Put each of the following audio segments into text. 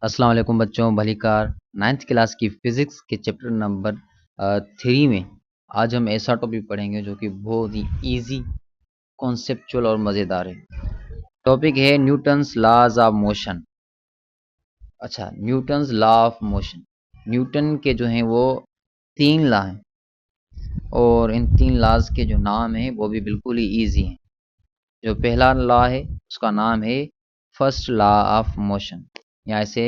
अस्सलाम वालेकुम बच्चों, भलीकार नाइन्थ क्लास की फिज़िक्स के चैप्टर नंबर 3 में आज हम ऐसा टॉपिक पढ़ेंगे जो कि बहुत ही इजी, कॉन्सेप्चुअल और मज़ेदार है। टॉपिक है न्यूटन्स लॉज ऑफ मोशन। अच्छा, Newton's law of motion, Newton के जो हैं वो 3 लॉ हैं और इन 3 लॉज के जो नाम हैं वो भी बिल्कुल ही ईजी हैं। जो पहला लॉ है उसका नाम है फर्स्ट लॉ ऑफ मोशन, या इसे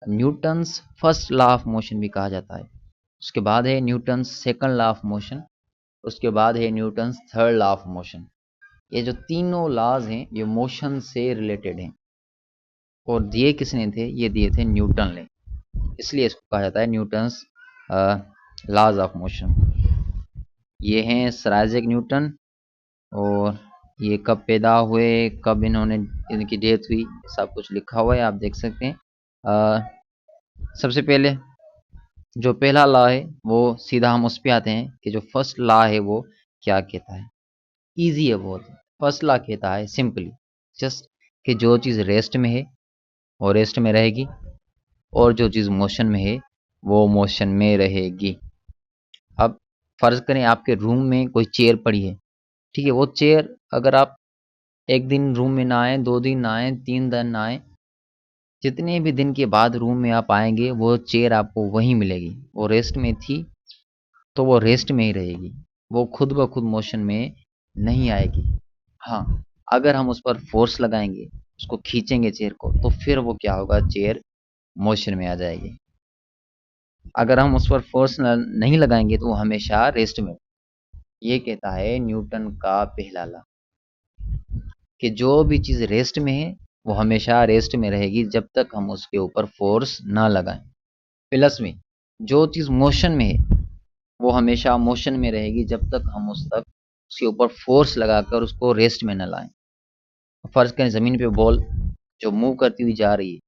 Newton's first law of motion भी कहा जाता है। उसके बाद है Newton's second law of motion, उसके बाद है Newton's third law of motion. ये जो तीनों लॉज हैं ये मोशन से रिलेटेड हैं और दिए किसने थे? ये दिए थे न्यूटन ने, इसलिए इसको कहा जाता है न्यूटन्स लॉज ऑफ मोशन। ये हैं सर आइजैक न्यूटन, और ये कब पैदा हुए, कब इनकी डेथ हुई, सब कुछ लिखा हुआ है, आप देख सकते हैं। सबसे पहले जो पहला लॉ है वो सीधा हम उस पे आते हैं कि जो फर्स्ट लॉ है वो क्या कहता है। इजी है बहुत। फर्स्ट लॉ कहता है सिंपली जस्ट कि जो चीज़ रेस्ट में है वो रेस्ट में रहेगी और जो चीज़ मोशन में है वो मोशन में रहेगी। अब फर्ज करें आपके रूम में कोई चेयर पड़ी है, ठीक है। वो चेयर अगर आप एक दिन रूम में ना आए, 2 दिन ना आए, 3 दिन ना आए, जितने भी दिन के बाद रूम में आप आएंगे वो चेयर आपको वहीं मिलेगी। वो रेस्ट में थी तो वो रेस्ट में ही रहेगी, वो खुद ब खुद मोशन में नहीं आएगी। हाँ, अगर हम उस पर फोर्स लगाएंगे, उसको खींचेंगे चेयर को, तो फिर वो क्या होगा, चेयर मोशन में आ जाएगी। अगर हम उस पर फोर्स नहीं लगाएंगे तो वो हमेशा रेस्ट में। ये कहता है न्यूटन का पहला लॉ कि जो भी चीज़ रेस्ट में है वो हमेशा रेस्ट में रहेगी जब तक हम उसके ऊपर फोर्स ना लगाएं। प्लस में जो चीज़ मोशन में है वो हमेशा मोशन में रहेगी जब तक हम उसके ऊपर फोर्स लगाकर उसको रेस्ट में न लाएं। फर्ज करें ज़मीन पे बॉल जो मूव करती हुई जा रही है।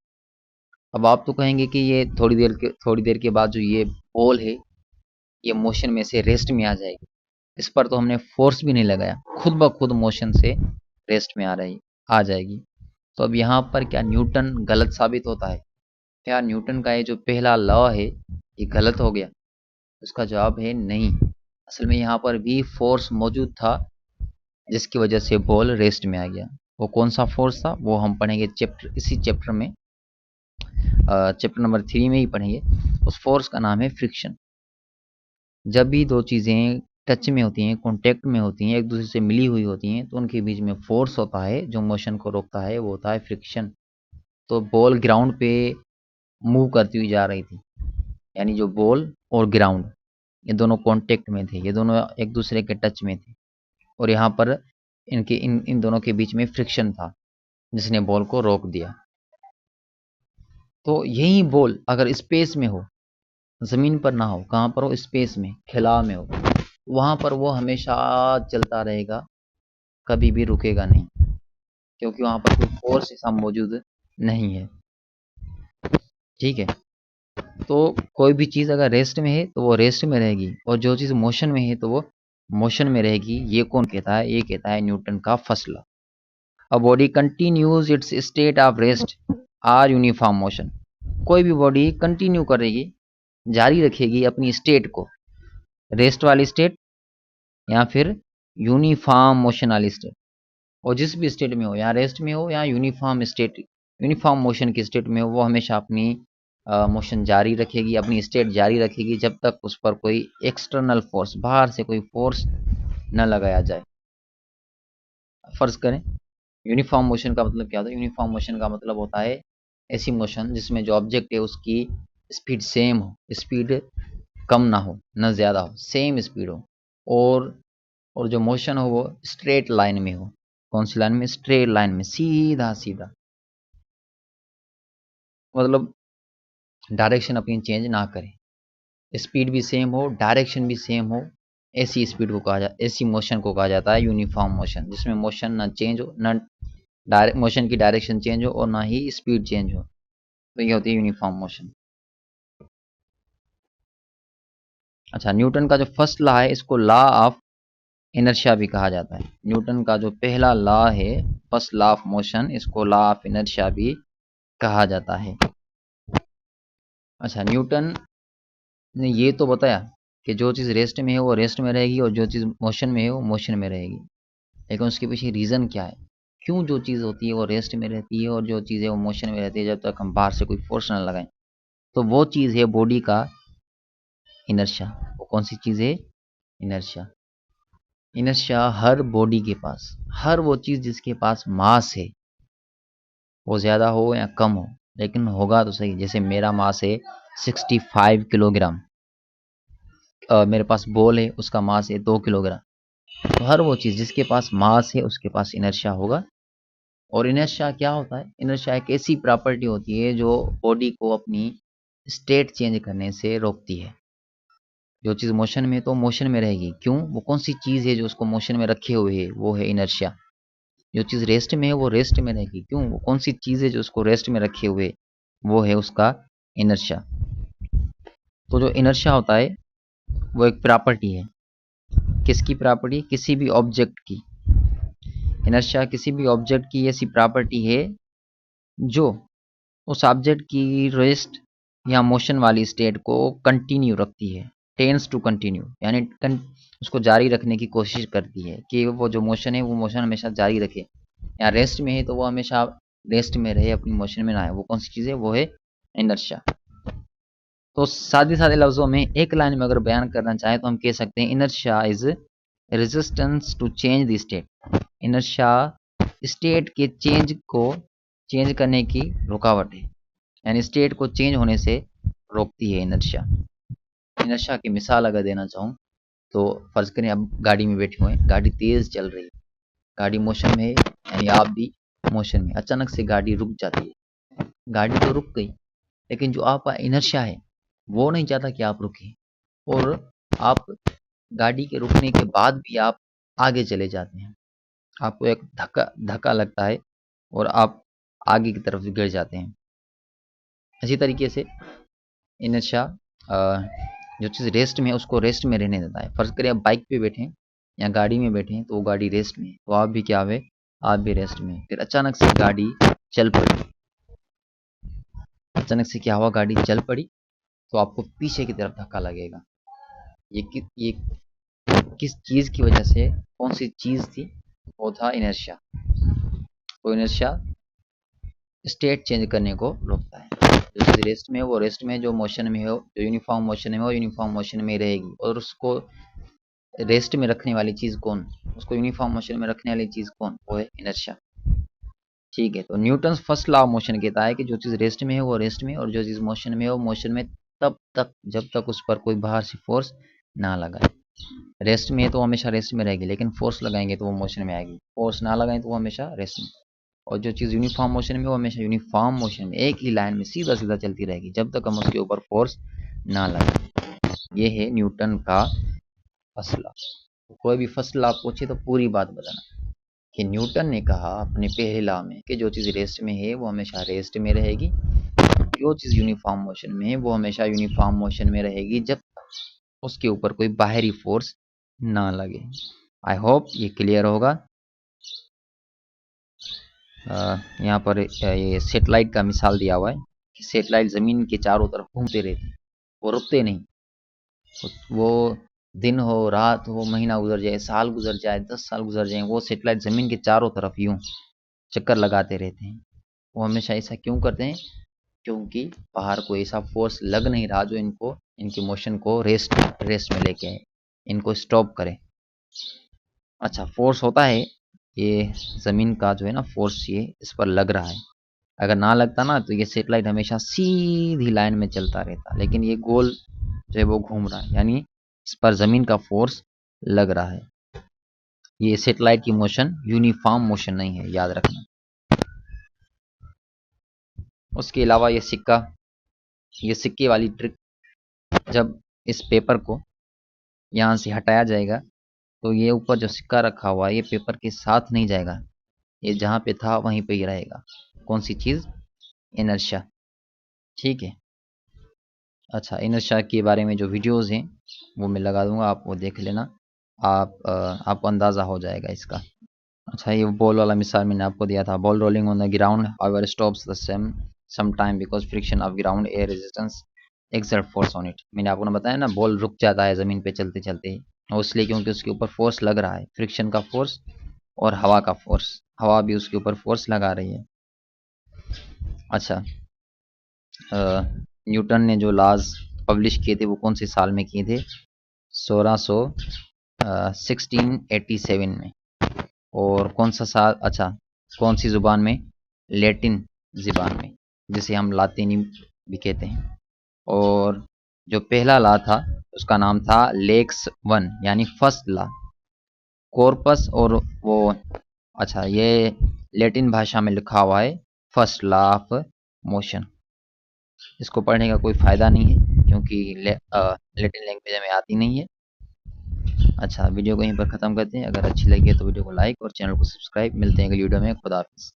अब आप तो कहेंगे कि ये थोड़ी देर के बाद जो ये बॉल है ये मोशन में से रेस्ट में आ जाएगी। इस पर तो हमने फोर्स भी नहीं लगाया, खुद ब खुद मोशन से रेस्ट में आ जाएगी। तो अब यहाँ पर क्या न्यूटन गलत साबित होता है? क्या न्यूटन का ये जो पहला लॉ है ये गलत हो गया? उसका जवाब है नहीं। असल में यहाँ पर भी फोर्स मौजूद था जिसकी वजह से बॉल रेस्ट में आ गया। वो कौन सा फोर्स था वो हम पढ़ेंगे इसी चैप्टर में, चैप्टर नंबर 3 में ही पढ़ेंगे। उस फोर्स का नाम है फ्रिक्शन। जब भी दो चीज़ें टच में होती हैं, कॉन्टेक्ट में होती हैं, एक दूसरे से मिली हुई होती हैं, तो उनके बीच में फोर्स होता है जो मोशन को रोकता है, वो होता है फ्रिक्शन। तो बॉल ग्राउंड पे मूव करती हुई जा रही थी, यानी जो बॉल और ग्राउंड ये दोनों कांटेक्ट में थे, ये दोनों एक दूसरे के टच में थे, और यहाँ पर इन दोनों के बीच में फ्रिक्शन था जिसने बॉल को रोक दिया। तो यही बॉल अगर स्पेस में हो, ज़मीन पर ना हो, कहाँ पर हो, स्पेस में, खिला में हो, वहाँ पर वो हमेशा चलता रहेगा, कभी भी रुकेगा नहीं, क्योंकि वहाँ पर कोई फोर्स ऐसा मौजूद नहीं है। ठीक है, तो कोई भी चीज़ अगर रेस्ट में है तो वो रेस्ट में रहेगी, और जो चीज़ मोशन में है तो वो मोशन में रहेगी। ये कौन कहता है? ये कहता है न्यूटन का first law. A body continues its state of rest or uniform motion. कोई भी बॉडी कंटिन्यू करेगी, जारी रखेगी अपनी स्टेट को, रेस्ट वाली स्टेट या फिर यूनिफॉर्म मोशन वाली स्टेट। और जिस भी स्टेट में हो, या रेस्ट में हो या यूनिफॉर्म मोशन की स्टेट में हो, वो हमेशा अपनी मोशन जारी रखेगी, अपनी स्टेट जारी रखेगी जब तक उस पर कोई एक्सटर्नल फोर्स, बाहर से कोई फोर्स न लगाया जाए। फर्ज करें यूनिफॉर्म मोशन का मतलब क्या होता है? यूनिफॉर्म मोशन का मतलब होता है ऐसी मोशन जिसमें जो ऑब्जेक्ट है उसकी स्पीड सेम हो, स्पीड कम ना हो न ज़्यादा हो, सेम स्पीड हो, और जो मोशन हो वो स्ट्रेट लाइन में हो। कौन सी लाइन में? स्ट्रेट लाइन में, सीधा सीधा, मतलब डायरेक्शन अपनी चेंज ना करें, स्पीड भी सेम हो, डायरेक्शन भी सेम हो। ऐसी मोशन को कहा जाता है यूनिफॉर्म मोशन, जिसमें मोशन ना चेंज हो, ना मोशन की डायरेक्शन चेंज हो, और ना ही स्पीड चेंज हो। तो ये होती है यूनिफॉर्म मोशन। अच्छा, न्यूटन का जो फर्स्ट लॉ है इसको लॉ ऑफ इनर्शिया भी कहा जाता है। न्यूटन का जो पहला लॉ है, फर्स्ट लॉ ऑफ मोशन, इसको लॉ ऑफ इनर्शिया भी कहा जाता है। अच्छा, न्यूटन ने ये तो बताया कि जो चीज़ रेस्ट में है वो रेस्ट में रहेगी और जो चीज़ मोशन में है वो मोशन में रहेगी, लेकिन उसके पीछे रीज़न क्या है, क्यों जो चीज़ होती है वो रेस्ट में रहती है और जो चीज़ है वो मोशन में रहती है जब तक हम बाहर से कोई फोर्स ना लगाएं। तो वो चीज़ है बॉडी का इनर्शिया। वो कौन सी चीज़ है? इनर्शिया। इनर्शिया हर बॉडी के पास, हर वो चीज़ जिसके पास मास है, वो ज़्यादा हो या कम हो, लेकिन होगा तो सही। जैसे मेरा मास है 65 किलोग्राम, मेरे पास बॉल है उसका मास है 2 किलोग्राम। तो हर वो चीज़ जिसके पास मास है उसके पास इनर्शिया होगा। और इनर्शिया क्या होता है? इनर्शिया एक ऐसी प्रॉपर्टी होती है जो बॉडी को अपनी स्टेट चेंज करने से रोकती है। जो चीज़ मोशन में है तो मोशन में रहेगी, क्यों? वो कौन सी चीज़ है जो उसको मोशन में रखे हुए है? वो है इनर्शिया। जो चीज़ रेस्ट में है वो रेस्ट में रहेगी, क्यों? वो कौन सी चीज़ है जो उसको रेस्ट में रखे हुए? वो है उसका इनर्शिया। तो जो इनर्शिया होता है वो एक प्रॉपर्टी है। किसकी प्रॉपर्टी? किसी भी ऑब्जेक्ट की। इनर्शिया किसी भी ऑब्जेक्ट की ऐसी प्रॉपर्टी है जो उस ऑब्जेक्ट की रेस्ट या मोशन वाली स्टेट को कंटिन्यू रखती है, टेंस टू कंटिन्यू, यानी उसको जारी रखने की कोशिश करती है कि वो जो मोशन है वो मोशन हमेशा जारी रखे, या रेस्ट में है तो वो हमेशा रेस्ट में रहे, अपनी मोशन में ना आए। वो कौन सी चीज़ है? वो है इनर्शिया। तो सादे सादे लफ्जों में एक लाइन में अगर बयान करना चाहे तो हम कह सकते हैं inertia is resistance to change the state. Inertia state के चेंज करने की रुकावट है, यानी स्टेट को चेंज होने से रोकती है इनर्शिया। इनर्शिया की मिसाल अगर देना चाहूँ तो फर्ज करें आप गाड़ी में बैठे हुए हैं, गाड़ी तेज चल रही है, गाड़ी मोशन में है, यानी आप भी मोशन में। अचानक से गाड़ी रुक जाती है, गाड़ी तो रुक गई, लेकिन जो आपका इनर्शिया है वो नहीं चाहता कि आप रुकें, और आप गाड़ी के रुकने के बाद भी आप आगे चले जाते हैं। आपको एक धक्का धक्का लगता है और आप आगे की तरफ गिर जाते हैं। इसी तरीके से इनर्शिया जो चीज़ रेस्ट में है उसको रेस्ट में रहने देता है। फर्ज करिए आप बाइक पे बैठे हैं या गाड़ी में बैठे हैं, तो वो गाड़ी रेस्ट में है, तो आप भी क्या हुए? आप भी रेस्ट में हैं। फिर अचानक से गाड़ी चल पड़ी। अचानक से क्या हुआ? गाड़ी चल पड़ी, तो आपको पीछे की तरफ धक्का लगेगा। ये किस चीज़ की वजह से? कौन सी चीज़ थी? वो था इनर्शिया। तो इनर्शिया स्टेट चेंज करने को रोकता है। जो चीज़ रेस्ट में है वो रेस्ट में, जो मोशन में हो, जो यूनिफॉर्म मोशन में हो, यूनिफॉर्म मोशन में रहेगी। और उसको रेस्ट में रखने वाली चीज़ कौन? उसको यूनिफॉर्म मोशन में रखने वाली चीज़ कौन? वो है इनर्शिया। ठीक है, तो Newton first law of motion कहता है कि जो चीज़ रेस्ट में है वो रेस्ट में, और जो चीज़ मोशन में है वो मोशन में, तब तक जब तक उस पर कोई बाहर से फोर्स ना लगाए। रेस्ट में है तो हमेशा रेस्ट में रहेगी, लेकिन फोर्स लगाएंगे तो वो मोशन में आएगी, फोर्स ना लगाएं तो वो हमेशा रेस्ट में। और जो चीज़ यूनिफॉर्म मोशन में वो हमेशा यूनिफॉर्म मोशन में एक ही लाइन में सीधा सीधा चलती रहेगी जब तक हम उसके ऊपर फोर्स ना लगाएं। ये है न्यूटन का फर्स्ट लॉ। कोई भी फर्स्ट लॉ पूछे तो पूरी बात बताना कि न्यूटन ने कहा अपने पहले लॉ में कि जो चीज़ रेस्ट में है वो हमेशा रेस्ट में रहेगी, जो चीज़ यूनिफॉर्म मोशन में है वो हमेशा यूनिफॉर्म मोशन में रहेगी जब उसके ऊपर कोई बाहरी फोर्स ना लगे। आई होप ये क्लियर होगा। यहाँ पर ये सेटेलाइट का मिसाल दिया हुआ है कि सेटेलाइट ज़मीन के चारों तरफ घूमते रहते हैं, वो रुकते नहीं। वो दिन हो, रात हो, महीना गुजर जाए, साल गुजर जाए, 10 साल गुजर जाए, वो सेटेलाइट ज़मीन के चारों तरफ यूं चक्कर लगाते रहते हैं। वो हमेशा ऐसा क्यों करते हैं? क्योंकि बाहर कोई ऐसा फोर्स लग नहीं रहा जो इनको, इनकी मोशन को रेस्ट रेस्ट में लेके आए, इनको स्टॉप करे। अच्छा, फोर्स होता है ये ज़मीन का जो है ना फोर्स, ये इस पर लग रहा है। अगर ना लगता ना तो ये सेटेलाइट हमेशा सीधी लाइन में चलता रहता, लेकिन ये गोल जो है वो घूम रहा है, यानी इस पर ज़मीन का फोर्स लग रहा है। ये सेटेलाइट की मोशन यूनिफॉर्म मोशन नहीं है, याद रखना। उसके अलावा ये सिक्के वाली ट्रिक, जब इस पेपर को यहाँ से हटाया जाएगा तो ये ऊपर जो सिक्का रखा हुआ है ये पेपर के साथ नहीं जाएगा, ये जहाँ पे था वहीं पे ही रहेगा। कौन सी चीज़? इनर्शिया। ठीक है। अच्छा, इनर्शिया के बारे में जो वीडियोस हैं वो मैं लगा दूंगा, आप वो देख लेना। आपको अंदाज़ा हो जाएगा इसका। अच्छा, ये बॉल वाला मिसाल मैंने आपको दिया था। Ball rolling on the ground however stops the same some time because friction of ground air resistance exert force on it. मैंने आपको ना बताया ना, बॉल रुक जाता है ज़मीन पे चलते चलते ही, और इसलिए क्योंकि उसके ऊपर फोर्स लग रहा है, फ्रिक्शन का फोर्स और हवा का फोर्स। हवा भी उसके ऊपर फोर्स लगा रही है। अच्छा, न्यूटन ने जो लॉज पब्लिश किए थे वो कौन से साल में किए थे? 1687 में। और कौन सा साल, अच्छा, कौन सी जुबान में? लैटिन जुबान में, जिसे हम लातिनी भी कहते हैं। और जो पहला लॉ था उसका नाम था लेक्स वन, यानी फर्स्ट लॉ। कॉर्पस और वो, अच्छा, ये लैटिन भाषा में लिखा हुआ है फर्स्ट लॉ ऑफ मोशन। इसको पढ़ने का कोई फ़ायदा नहीं है क्योंकि लैटिन लैंग्वेज हमें आती नहीं है। अच्छा, वीडियो को यहीं पर ख़त्म करते हैं। अगर अच्छी लगी है तो वीडियो को लाइक और चैनल को सब्सक्राइब। मिलते हैं अगली वीडियो में। खुदा हाफिज़।